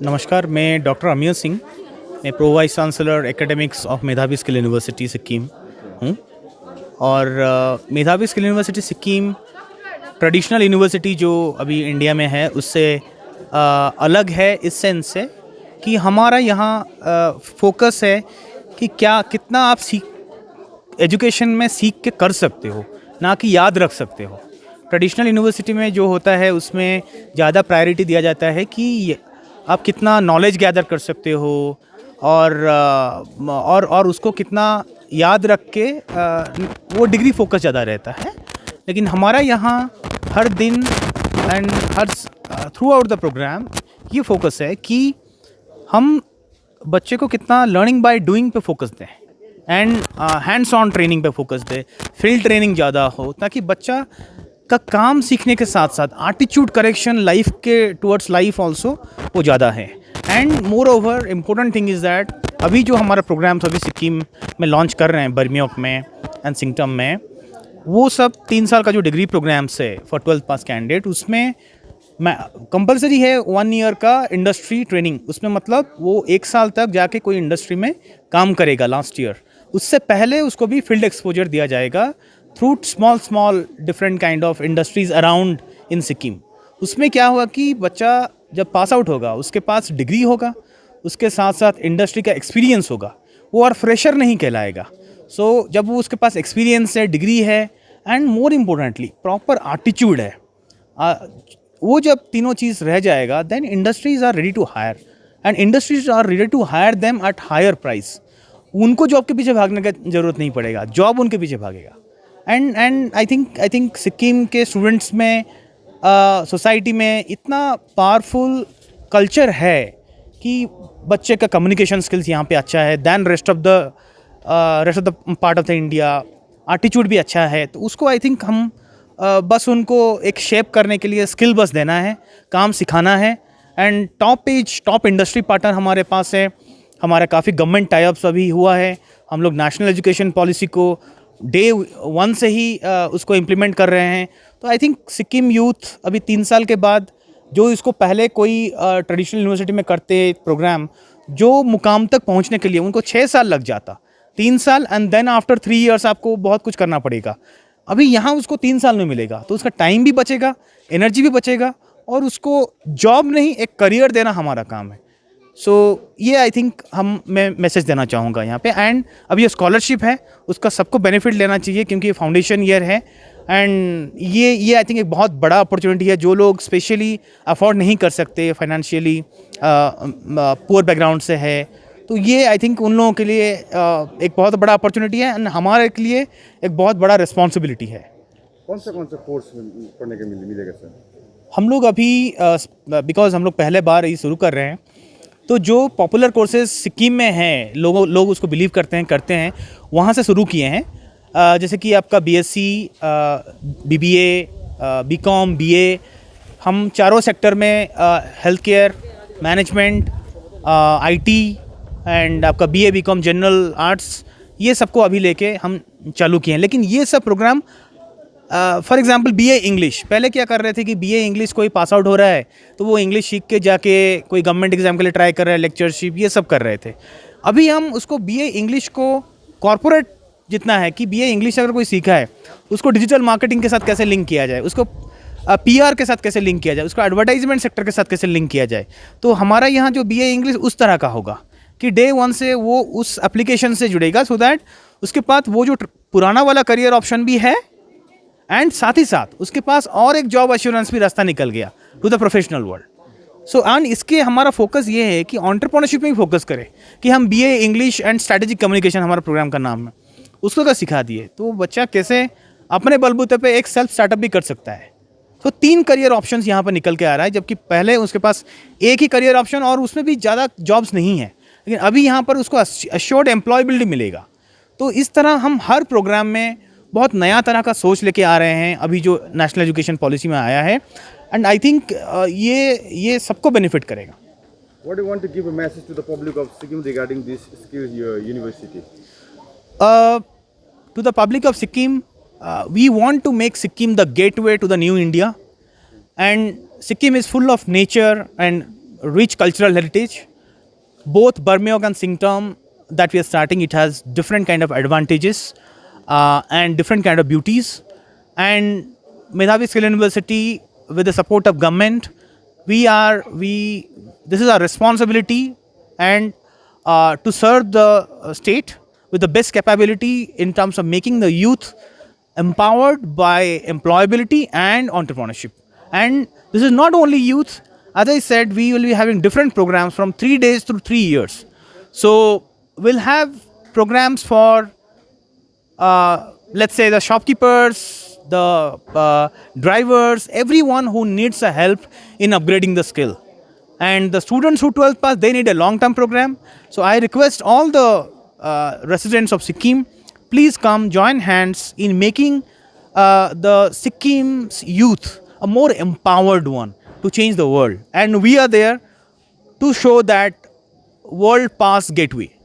नमस्कार, मैं डॉक्टर अमिय सिंह। मैं pro vice chancellor academics of मेधावी स्किल यूनिवर्सिटी सिक्किम हूँ। और मेधावी skill university Sikkim traditional university जो अभी इंडिया में है उससे अलग है इस सेंस से कि हमारा यहाँ फोकस है कि क्या कितना आप एजुकेशन में सीख के कर सकते हो, ना कि याद रख सकते हो। ट्रेडिशनल यूनिवर्सिटी में जो होता है उसमें ज़्यादा प्रायोरिटी दिया जाता है कि आप कितना नॉलेज गैदर कर सकते हो और उसको कितना याद रख के वो डिग्री फोकस ज़्यादा रहता है। लेकिन हमारा यहाँ हर दिन एंड हर थ्रू आउट द प्रोग्राम ये फोकस है कि हम बच्चे को कितना लर्निंग बाय डूइंग पे फोकस दें एंड हैंड्स ऑन ट्रेनिंग पे फोकस दें, फील्ड ट्रेनिंग ज़्यादा हो, ताकि बच्चा का काम सीखने के साथ साथ एटीट्यूड करेक्शन लाइफ के टुवर्ड्स लाइफ ऑल्सो वो ज़्यादा है। And more over important thing is that अभी जो हमारा प्रोग्राम्स अभी सिक्किम में लॉन्च कर रहे हैं, बर्मियोक में एंड सिंगटम में, वो सब 3 साल का जो डिग्री प्रोग्राम्स है फॉर 12th पास कैंडिडेट, उसमें मैं कंपलसरी है 1 ईयर का इंडस्ट्री ट्रेनिंग। उसमें मतलब वो 1 साल तक जाके कोई इंडस्ट्री में काम करेगा लास्ट ईयर। उससे पहले उसको भी फील्ड एक्सपोजर दिया जाएगा through small different kind of industries around in Sikkim. उसमें क्या होगा कि बच्चा जब पास आउट होगा उसके पास डिग्री होगा, उसके साथ साथ इंडस्ट्री का एक्सपीरियंस होगा, वो और फ्रेशर नहीं कहलाएगा। सो जब वो उसके पास एक्सपीरियंस है, डिग्री है and more importantly proper attitude है, वो जब तीनों चीज़ रह जाएगा, then industries are ready to hire and industries are ready to hire them at higher price. उनको जॉब के पीछे भागने का ज़रूरत नहीं पड़ेगा, जॉब उनके पीछे भागेगा। एंड आई थिंक सिक्किम के स्टूडेंट्स में सोसाइटी में इतना पावरफुल कल्चर है कि बच्चे का कम्युनिकेशन स्किल्स यहाँ पे अच्छा है than rest of the part of the India. Attitude भी अच्छा है, तो उसको आई थिंक हम बस उनको एक शेप करने के लिए स्किल बस देना है, काम सिखाना है। एंड टॉप इंडस्ट्री पार्टनर हमारे पास है, हमारा काफ़ी गवर्नमेंट टाइप्स अभी हुआ है। हम लोग नेशनल एजुकेशन पॉलिसी को डे 1 से ही उसको इम्प्लीमेंट कर रहे हैं। तो आई थिंक सिक्किम यूथ अभी 3 साल के बाद जो इसको पहले कोई ट्रेडिशनल यूनिवर्सिटी में करते प्रोग्राम, जो मुकाम तक पहुंचने के लिए उनको 6 साल लग जाता, 3 साल एंड देन आफ्टर 3 ईयर्स आपको बहुत कुछ करना पड़ेगा। अभी यहाँ उसको 3 साल में मिलेगा, तो उसका टाइम भी बचेगा, एनर्जी भी बचेगा और उसको जॉब नहीं एक करियर देना हमारा काम है। सो ये आई थिंक मैं मैसेज देना चाहूँगा यहाँ पे। एंड अब ये स्कॉलरशिप है, उसका सबको बेनिफिट लेना चाहिए क्योंकि ये फाउंडेशन ईयर है। एंड ये आई थिंक एक बहुत बड़ा अपॉर्चुनिटी है। जो लोग स्पेशली अफोर्ड नहीं कर सकते, फाइनेंशियली पुअर बैकग्राउंड से है, तो ये आई थिंक उन लोगों के लिए एक बहुत बड़ा अपॉर्चुनिटी है एंड हमारे लिए एक बहुत बड़ा रिस्पॉन्सिबिलिटी है। कौन सा कोर्स पढ़ने के मिलेगा सर? हम लोग अभी बिकॉज हम लोग पहले बार ये शुरू कर रहे हैं, तो जो पॉपुलर कोर्सेज सिक्किम में हैं, लोग उसको बिलीव करते हैं, वहाँ से शुरू किए हैं। जैसे कि आपका बीएससी, बीबीए, बीकॉम, बीए, हम चारों सेक्टर में health care, management, IT and आपका बीए, बीकॉम, जनरल आर्ट्स, ये सबको अभी लेके हम चालू किए हैं। लेकिन ये सब program for example BA English, पहले क्या कर रहे थे कि बीए इंग्लिश कोई पास आउट हो रहा है तो वो इंग्लिश सीख के जाके कोई गवर्नमेंट एग्जाम के लिए ट्राई कर रहा है, लेक्चरशिप ये सब कर रहे थे। अभी हम उसको बीए इंग्लिश को कॉर्पोरेट जितना है कि बीए इंग्लिश अगर कोई सीखा है उसको डिजिटल मार्केटिंग के साथ कैसे लिंक किया जाए, उसको पीआर के साथ कैसे लिंक किया जाए, उसको एडवर्टाइजमेंट सेक्टर के साथ कैसे लिंक किया जाए। तो हमारा यहाँ जो बीए इंग्लिश उस तरह का होगा कि डे 1 से वो उस एप्लीकेशन से जुड़ेगा, सो दैट उसके पास वो जो पुराना वाला करियर ऑप्शन भी है एंड साथ ही साथ उसके पास और एक जॉब एश्योरेंस भी रास्ता निकल गया to the professional world. So and इसके हमारा फोकस ये है कि एंटरप्रेन्योरशिप में भी फोकस करें कि हम BA English and strategic communication हमारा प्रोग्राम का नाम है, उसको का सिखा दिए तो बच्चा कैसे अपने बलबूते पे एक सेल्फ स्टार्टअप भी कर सकता है। तो 3 करियर ऑप्शंस यहाँ पर निकल के आ रहा है, जबकि पहले उसके पास एक ही करियर ऑप्शन और उसमें भी ज़्यादा जॉब्स नहीं है, लेकिन अभी यहाँ पर उसको अश्योर्ड एम्प्लॉयबिलिटी मिलेगा। तो इस तरह हम हर प्रोग्राम में बहुत नया तरह का सोच लेके आ रहे हैं अभी जो नेशनल एजुकेशन पॉलिसी में आया है। एंड आई थिंक ये सबको बेनिफिट करेगा। What do you want to give a message to the public of Sikkim regarding this skills university? To the public of Sikkim, we want to make Sikkim the gateway to the new India, and Sikkim is full of nature and rich cultural heritage. Both Burmeyog and Singtom that we are starting, it has different kind of advantages and different kind of beauties. And Medhavi Skill University, with the support of government, this is our responsibility and to serve the state with the best capability in terms of making the youth empowered by employability and entrepreneurship. And this is not only youth. As I said, we will be having different programs from 3 days to 3 years. So we'll have programs for, let's say, the shopkeepers, the drivers, everyone who needs a help in upgrading the skill. And the students who 12th pass, they need a long-term program. So I request all the residents of Sikkim, please come join hands in making the Sikkim's youth a more empowered one to change the world. And we are there to show that world pass gateway.